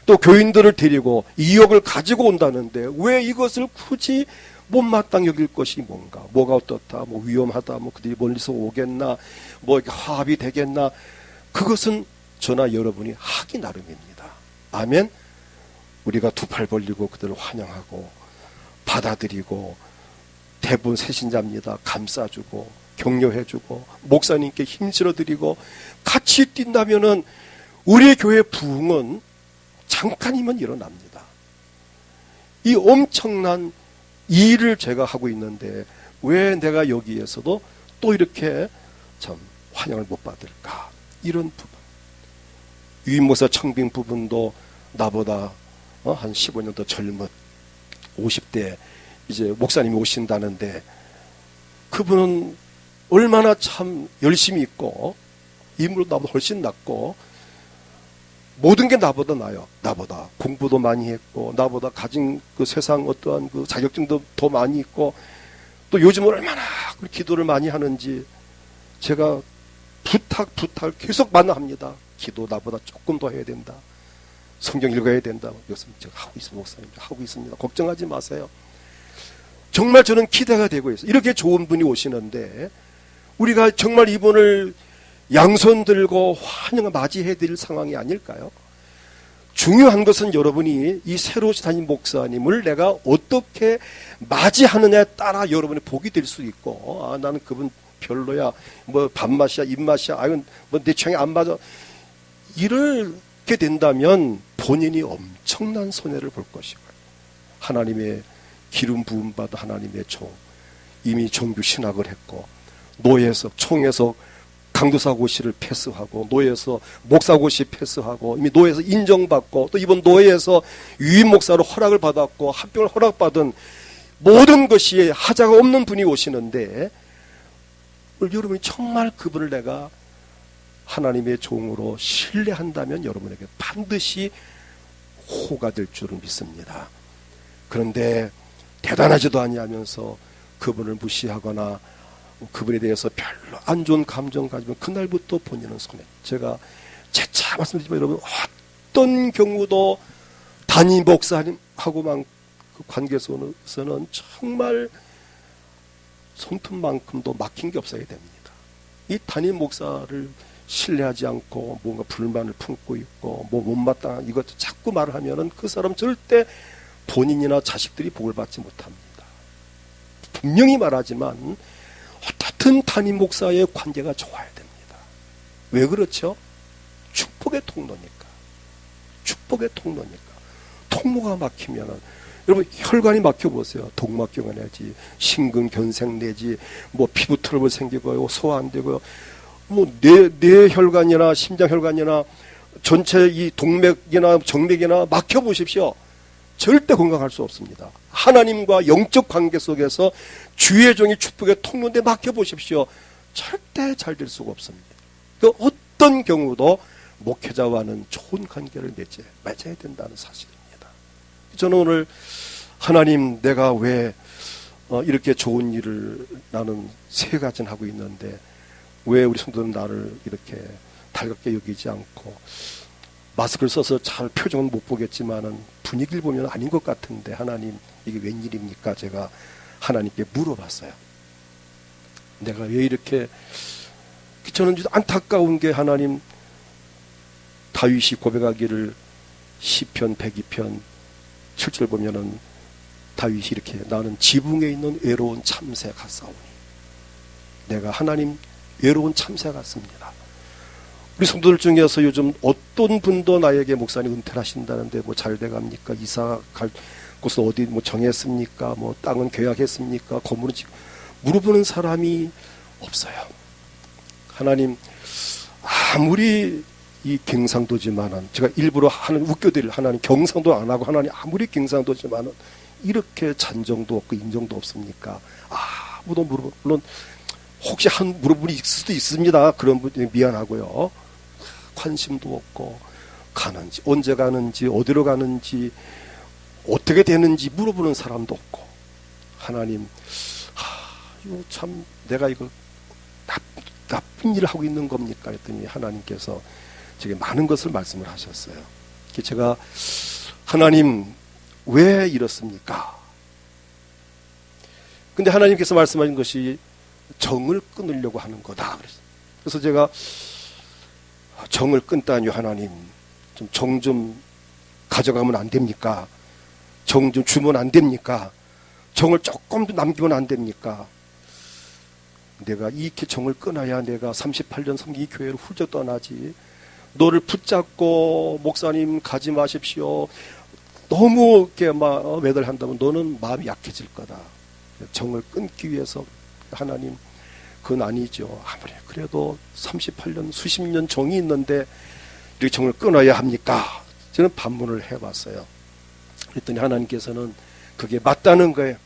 또 교인들을 데리고 2억을 가지고 온다는데 왜 이것을 굳이 못마땅 여길 것이 뭔가, 뭐가 어떻다, 뭐 위험하다, 뭐 그들이 멀리서 오겠나, 뭐 이렇게 화합이 되겠나, 그것은 저나 여러분이 하기 나름입니다. 아멘. 우리가 두 팔 벌리고 그들을 환영하고 받아들이고, 대부분 새신자입니다. 감싸주고 격려해주고 목사님께 힘실어드리고 같이 뛴다면은 우리 교회 부흥은 잠깐이면 일어납니다. 이 엄청난 일을 제가 하고 있는데 왜 내가 여기에서도 또 이렇게 참 환영을 못 받을까? 이런 부분. 유인목사 청빙 부분도 나보다 한 15년 더 젊은 50대 이제 목사님이 오신다는데, 그분은 얼마나 참 열심히 있고 인물도 나보다 훨씬 낫고 모든 게 나보다 나아요. 나보다 공부도 많이 했고 나보다 가진 그 세상 어떠한 그 자격증도 더 많이 있고, 또 요즘 얼마나 기도를 많이 하는지 제가 부탁 계속 만나합니다. 기도 나보다 조금 더 해야 된다. 성경 읽어야 된다. 이것은 제가 하고 있습니다. 목사님 하고 있습니다. 걱정하지 마세요. 정말 저는 기대가 되고 있어요. 이렇게 좋은 분이 오시는데 우리가 정말 이분을 양손 들고 환영을 맞이해야 될 상황이 아닐까요? 중요한 것은 여러분이 이 새로 다닌 목사님을 내가 어떻게 맞이하느냐에 따라 여러분의 복이 될 수 있고, 아 나는 그분 별로야, 뭐 밥맛이야 입맛이야, 아유 뭐 내 취향에 안 맞아, 이렇게 된다면 본인이 엄청난 손해를 볼 것이고, 하나님의 기름 부음 받아 하나님의 종, 이미 종교 신학을 했고 노예석 총에서 강도사고시를 패스하고 노예에서 목사고시 패스하고 이미 노예에서 인정받고 또 이번 노예에서 유인목사로 허락을 받았고 합병을 허락받은 모든 것이 하자가 없는 분이 오시는데, 여러분이 정말 그분을 내가 하나님의 종으로 신뢰한다면 여러분에게 반드시 호가 될 줄은 믿습니다. 그런데 대단하지도 아니하면서 그분을 무시하거나 그분에 대해서 별로 안 좋은 감정 가지면 그날부터 본인은 손해. 제가 재차 말씀드리지만 여러분, 어떤 경우도 담임 목사님하고만 그 관계에서는 정말 손톱만큼도 막힌 게 없어야 됩니다. 이 담임 목사를 신뢰하지 않고 뭔가 불만을 품고 있고 뭐 못마땅한 이것도 자꾸 말을 하면은 그 사람 절대 본인이나 자식들이 복을 받지 못합니다. 분명히 말하지만 어떻든 담임 목사의 관계가 좋아야 됩니다. 왜 그렇죠? 축복의 통로니까. 축복의 통로니까. 통로가 막히면은 여러분 혈관이 막혀보세요. 동맥경화 내지 심근경색 내지 뭐 피부 트러블 생기고요, 소화 안 되고요, 뭐 뇌 혈관이나 심장 혈관이나 전체 이 동맥이나 정맥이나 막혀보십시오. 절대 건강할 수 없습니다. 하나님과 영적 관계 속에서 주의 종이 축복의 통로인데 막혀보십시오. 절대 잘 될 수가 없습니다. 그 어떤 경우도 목회자와는 좋은 관계를 맺어야 된다는 사실입니다. 저는 오늘 하나님, 내가 왜 이렇게 좋은 일을 나는 세 가지는 하고 있는데 왜 우리 성도는 나를 이렇게 달갑게 여기지 않고, 마스크를 써서 잘 표정은 못 보겠지만은 분위기를 보면 아닌 것 같은데 하나님 이게 웬일입니까? 제가 하나님께 물어봤어요. 내가 왜 이렇게, 저는 안타까운 게, 하나님 다윗이 고백하기를 시편 102편 7절 보면은 다윗이 이렇게, 나는 지붕에 있는 외로운 참새 같사오니, 내가 하나님 외로운 참새 같습니다. 우리 성도들 중에서 요즘 어떤 분도 나에게 목사님 은퇴를 하신다는데 뭐 잘 돼갑니까? 이사 갈 곳은 어디 뭐 정했습니까? 뭐 땅은 계약했습니까? 건물은 지금, 물어보는 사람이 없어요. 하나님, 아무리 이 경상도지만은, 제가 일부러 하는 웃겨드릴, 하나님 경상도 안 하고 하나님 아무리 경상도지만은 이렇게 잔정도 없고 인정도 없습니까? 아무도 물론 혹시 한 물어보니 있을 수도 있습니다. 그런 분이 미안하고요. 관심도 없고, 가는지 언제 가는지 어디로 가는지 어떻게 되는지 물어보는 사람도 없고, 하나님, 이거 참 내가 이거 나쁜 일을 하고 있는 겁니까? 했더니 하나님께서 제게 많은 것을 말씀을 하셨어요. 제가 하나님 왜 이렇습니까? 근데 하나님께서 말씀하신 것이 정을 끊으려고 하는 거다. 그래서 제가 정을 끊다니요, 하나님. 정 좀 가져가면 안 됩니까? 정 좀 주면 안 됩니까? 정을 조금 더 남기면 안 됩니까? 내가 이렇게 정을 끊어야 내가 38년 섬기 이 교회를 훌쩍 떠나지. 너를 붙잡고 목사님 가지 마십시오. 너무 이렇게 막 매달한다면 너는 마음이 약해질 거다. 정을 끊기 위해서 하나님, 그건 아니죠. 아무리 그래도 38년 수십 년 정이 있는데 이렇게 정을 끊어야 합니까? 저는 반문을 해봤어요. 그랬더니 하나님께서는 그게 맞다는 거예요.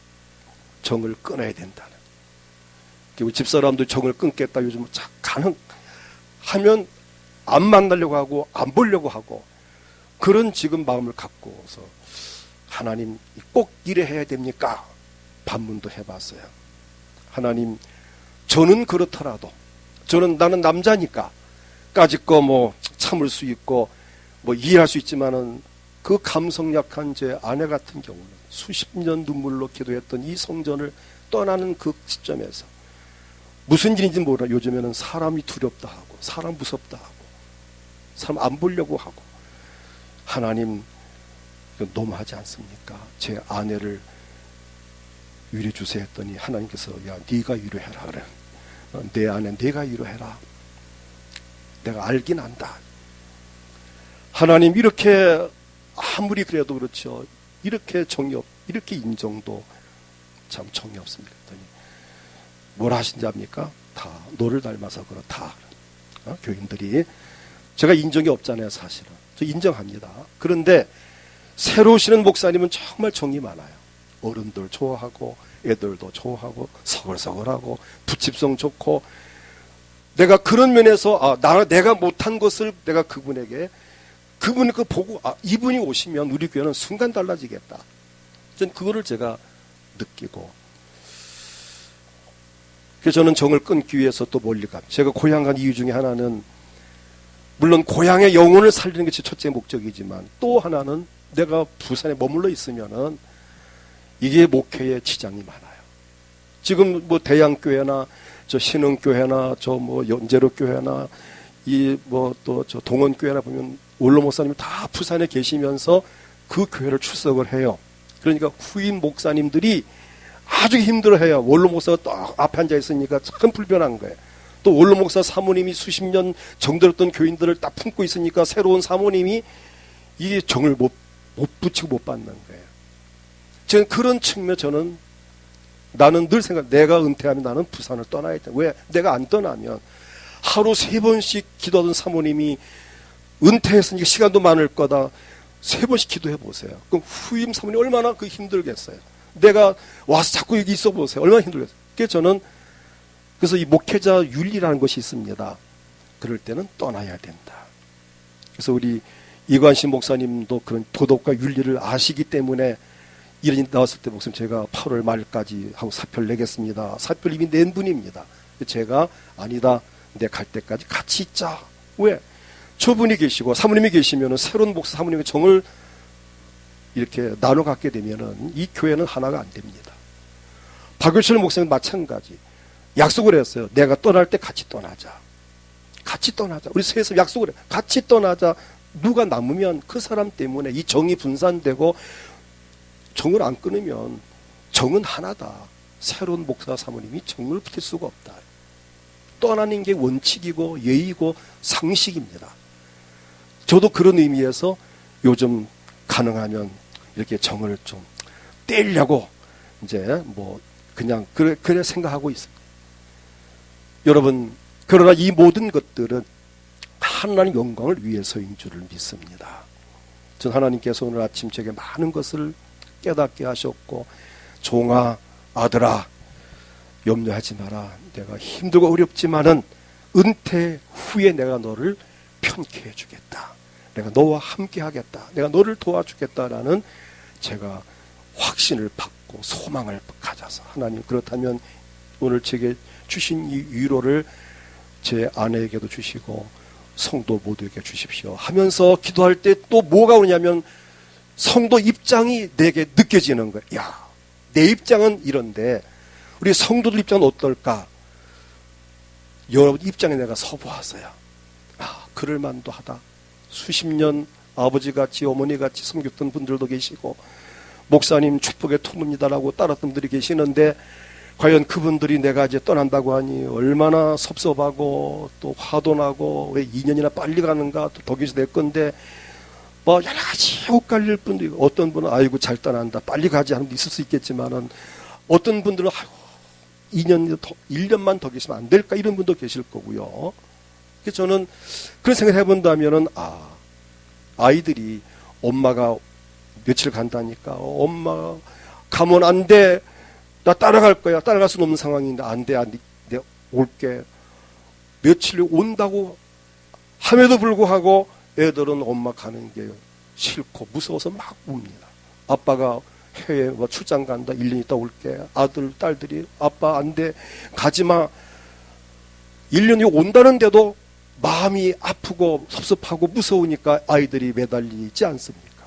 정을 끊어야 된다는. 우리 집사람도 정을 끊겠다. 요즘 가능하면 안 만나려고 하고 안 보려고 하고 그런 지금 마음을 갖고서 하나님 꼭 이래 해야 됩니까? 반문도 해봤어요. 하나님, 저는 그렇더라도 나는 남자니까 까짓 거 뭐 참을 수 있고 뭐 이해할 수 있지만은 그 감성 약한 제 아내 같은 경우는 수십 년 눈물로 기도했던 이 성전을 떠나는 그 시점에서 무슨 일인지 몰라. 요즘에는 사람이 두렵다 하고 사람 무섭다 하고 사람 안 보려고 하고. 하나님, 너무하지 않습니까? 제 아내를 위로해 주세요 했더니 하나님께서 야, 네가 위로해라 그래. 내 아내 네가 위로해라. 내가 알긴 안다. 하나님, 이렇게 아무리 그래도 그렇죠. 이렇게 이렇게 인정도 참 정이 없습니다. 그랬더니 뭘 하신지 압니까? 다 너를 닮아서 그렇다. 교인들이. 제가 인정이 없잖아요, 사실은. 저 인정합니다. 그런데 새로 오시는 목사님은 정말 정이 많아요. 어른들 좋아하고 애들도 좋아하고 서글서글하고 부집성 좋고. 내가 그런 면에서 내가 못한 것을 내가 그분이 그 보고 이분이 오시면 우리 교회는 순간 달라지겠다. 전 그거를 제가 느끼고. 그래서 저는 정을 끊기 위해서 또 멀리 갑니다. 제가 고향 간 이유 중에 하나는 물론 고향의 영혼을 살리는 것이 첫째 목적이지만 또 하나는 내가 부산에 머물러 있으면은 이게 목회에 지장이 많아요. 지금 뭐 대양교회나 저 신흥교회나 저 뭐 연제로교회나 이 뭐 또 저 동원교회나 보면 원로 목사님이 다 부산에 계시면서 그 교회를 출석을 해요. 그러니까 후임 목사님들이 아주 힘들어해요. 원로 목사가 딱 앞에 앉아 있으니까 참 불편한 거예요. 또 원로 목사 사모님이 수십 년 정들었던 교인들을 딱 품고 있으니까 새로운 사모님이 이게 정을 못 붙이고 못 받는 거예요. 저는 그런 측면 나는 늘 내가 은퇴하면 나는 부산을 떠나야 돼. 왜? 내가 안 떠나면 하루 3번씩 기도하던 사모님이 은퇴했으니까 시간도 많을 거다. 3번씩 기도해 보세요. 그럼 후임 사모님 얼마나 힘들겠어요. 내가 와서 자꾸 여기 있어 보세요. 얼마나 힘들겠어요. 그래서 이 목회자 윤리라는 것이 있습니다. 그럴 때는 떠나야 된다. 그래서 우리 이관신 목사님도 그런 도덕과 윤리를 아시기 때문에 이런 일 나왔을 때 목사님 제가 8월 말까지 하고 사표를 내겠습니다. 사표를 이미 낸 분입니다. 제가 아니다. 내 갈 때까지 같이 있자. 왜? 저분이 계시고 사모님이 계시면은 새로운 목사 사모님의 정을 이렇게 나눠 갖게 되면은 이 교회는 하나가 안 됩니다. 박효철 목사님 마찬가지. 약속을 했어요. 내가 떠날 때 같이 떠나자. 같이 떠나자. 우리 셋이서 약속을 해. 같이 떠나자. 누가 남으면 그 사람 때문에 이 정이 분산되고 정을 안 끊으면 정은 하나다. 새로운 목사 사모님이 정을 붙일 수가 없다. 떠나는 게 원칙이고 예의고 상식입니다. 저도 그런 의미에서 요즘 가능하면 이렇게 정을 좀 떼려고 이제 뭐 그냥 그래 생각하고 있습니다. 여러분, 그러나 이 모든 것들은 하나님 영광을 위해서인 줄을 믿습니다. 전 하나님께서 오늘 아침 제게 많은 것을 깨닫게 하셨고, 종아, 아들아, 염려하지 마라. 내가 힘들고 어렵지만은 은퇴 후에 내가 너를 편케 해주겠다. 내가 너와 함께 하겠다. 내가 너를 도와주겠다라는 제가 확신을 받고 소망을 가져서 하나님, 그렇다면 오늘 제게 주신 이 위로를 제 아내에게도 주시고 성도 모두에게 주십시오 하면서 기도할 때 또 뭐가 오냐면 성도 입장이 내게 느껴지는 거예요. 야, 내 입장은 이런데 우리 성도들 입장은 어떨까? 여러분 입장에 내가 서보았어요. 그럴만도 하다. 수십 년 아버지같이 어머니같이 섬겼던 분들도 계시고 목사님 축복의 통로입니다라고 따랐던 분들이 계시는데 과연 그분들이 내가 이제 떠난다고 하니 얼마나 섭섭하고 또 화도 나고 왜 2년이나 빨리 가는가 또 독일에서 낼 건데 뭐 여러 가지 엇갈릴 분도 있고 어떤 분은 아이고 잘 떠난다 빨리 가지 하는 분도 있을 수 있겠지만은 어떤 분들은 아이고 2년 더 1년만 더 계시면 안 될까 이런 분도 계실 거고요. 그래서 저는 그런 생각을 해본다면은 아이들이 엄마가 며칠 간다니까 엄마 가면 안 돼. 나 따라갈 거야. 따라갈 수는 없는 상황인데 안 돼. 내가 올게. 며칠 온다고 함에도 불구하고 애들은 엄마 가는 게 싫고 무서워서 막 웁니다. 아빠가 해외 뭐 출장 간다. 1년 있다 올게. 아들, 딸들이 아빠 안 돼. 가지마. 1년이 온다는데도 마음이 아프고 섭섭하고 무서우니까 아이들이 매달리지 않습니까?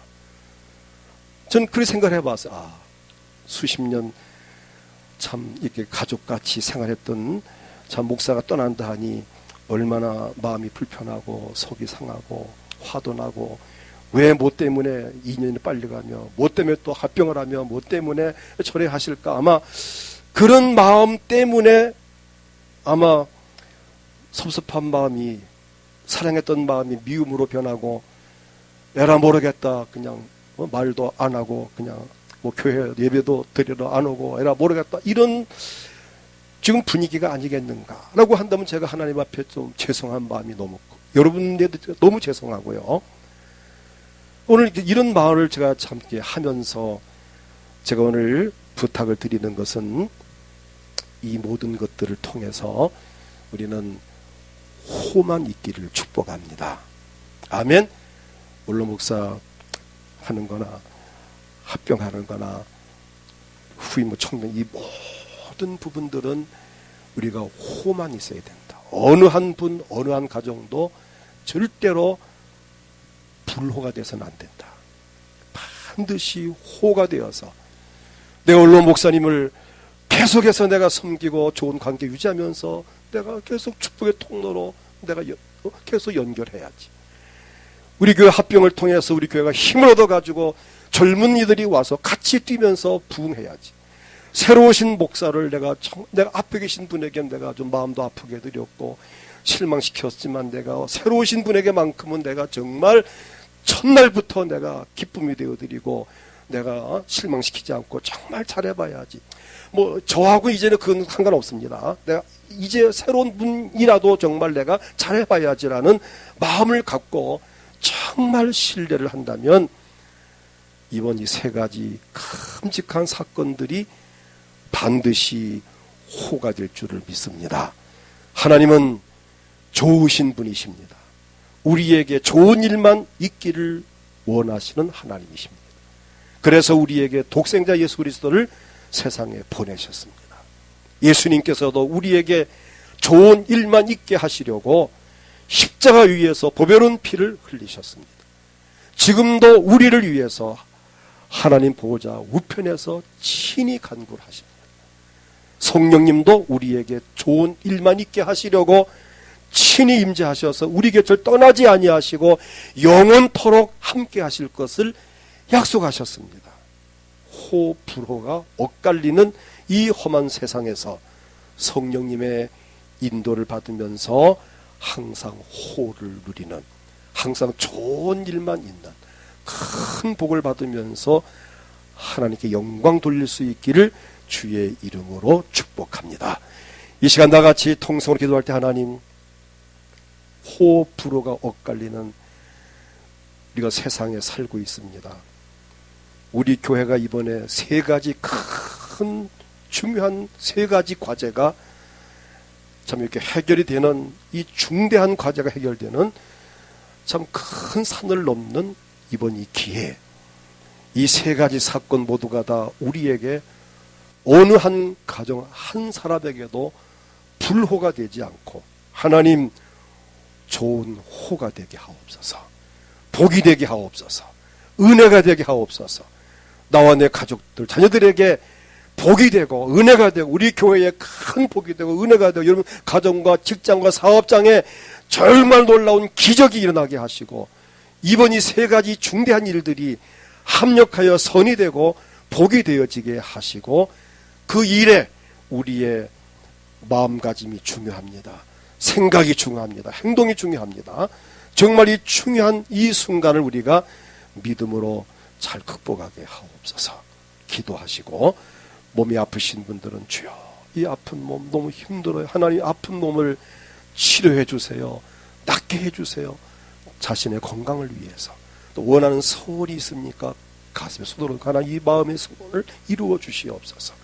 전 그렇게 생각을 해봤어요. 수십 년 참 이렇게 가족같이 생활했던 참 목사가 떠난다 하니 얼마나 마음이 불편하고 속이 상하고 화도 나고 왜 뭐 때문에 2년이 빨리 가며 뭐 때문에 또 합병을 하며 뭐 때문에 철회하실까 아마 그런 마음 때문에 아마 섭섭한 마음이 사랑했던 마음이 미움으로 변하고 에라 모르겠다 그냥 말도 안 하고 그냥 뭐 교회 예배도 드리러 안 오고 에라 모르겠다 이런 지금 분위기가 아니겠는가라고 한다면 제가 하나님 앞에 좀 죄송한 마음이 너무 여러분들도 너무 죄송하고요. 오늘 이런 말을 제가 참 하면서 제가 오늘 부탁을 드리는 것은 이 모든 것들을 통해서 우리는 호만 있기를 축복합니다. 아멘. 물론 목사 하는 거나 합병하는 거나 후임 청년 이 모든 부분들은 우리가 호만 있어야 된다. 어느 한 분, 어느 한 가정도 절대로 불호가 돼서는 안 된다. 반드시 호가 되어서 내가 물론 목사님을 계속해서 내가 섬기고 좋은 관계 유지하면서 내가 계속 축복의 통로로 내가 계속 연결해야지. 우리 교회 합병을 통해서 우리 교회가 힘을 얻어가지고 젊은이들이 와서 같이 뛰면서 부흥해야지. 새로 오신 목사를 내가 앞에 계신 분에게 내가 좀 마음도 아프게 드렸고 실망시켰지만 내가 새로 오신 분에게만큼은 내가 정말 첫날부터 내가 기쁨이 되어드리고 내가 실망시키지 않고 정말 잘해봐야지. 뭐 저하고 이제는 그건 상관없습니다. 내가 이제 새로운 분이라도 정말 내가 잘해봐야지라는 마음을 갖고 정말 신뢰를 한다면 이번 이 세 가지 끔찍한 사건들이 반드시 호가 될 줄을 믿습니다. 하나님은 좋으신 분이십니다. 우리에게 좋은 일만 있기를 원하시는 하나님이십니다. 그래서 우리에게 독생자 예수 그리스도를 세상에 보내셨습니다. 예수님께서도 우리에게 좋은 일만 있게 하시려고 십자가 위에서 보배로운 피를 흘리셨습니다. 지금도 우리를 위해서 하나님 보호자 우편에서 친히 간구를 하십니다. 성령님도 우리에게 좋은 일만 있게 하시려고 친히 임재하셔서 우리 곁을 떠나지 아니하시고 영원토록 함께 하실 것을 약속하셨습니다. 호 불호가 엇갈리는 이 험한 세상에서 성령님의 인도를 받으면서 항상 호를 누리는 항상 좋은 일만 있는 큰 복을 받으면서 하나님께 영광 돌릴 수 있기를 주의 이름으로 축복합니다. 이 시간 나같이 통성으로 기도할 때 하나님 호 불호가 엇갈리는 우리가 세상에 살고 있습니다. 우리 교회가 이번에 세 가지 큰 중요한 세 가지 과제가 참 이렇게 해결이 되는 이 중대한 과제가 해결되는 참 큰 산을 넘는 이번 이 기회 이 세 가지 사건 모두가 다 우리에게 어느 한 가정 한 사람에게도 불호가 되지 않고 하나님 좋은 호가 되게 하옵소서. 복이 되게 하옵소서. 은혜가 되게 하옵소서. 나와 내 가족들 자녀들에게 복이 되고 은혜가 되고 우리 교회에 큰 복이 되고 은혜가 되고 여러분 가정과 직장과 사업장에 정말 놀라운 기적이 일어나게 하시고 이번 이 세 가지 중대한 일들이 합력하여 선이 되고 복이 되어지게 하시고 그 일에 우리의 마음가짐이 중요합니다. 생각이 중요합니다. 행동이 중요합니다. 정말 이 중요한 이 순간을 우리가 믿음으로 잘 극복하게 하옵소서. 기도하시고 몸이 아프신 분들은 주여 이 아픈 몸 너무 힘들어요. 하나님 아픈 몸을 치료해 주세요. 낫게 해주세요. 자신의 건강을 위해서. 또 원하는 소원이 있습니까? 가슴에 쏟도록 하나 이 마음의 소원을 이루어 주시옵소서.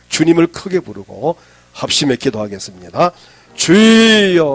주님을 크게 부르고 합심해 기도하겠습니다. 주여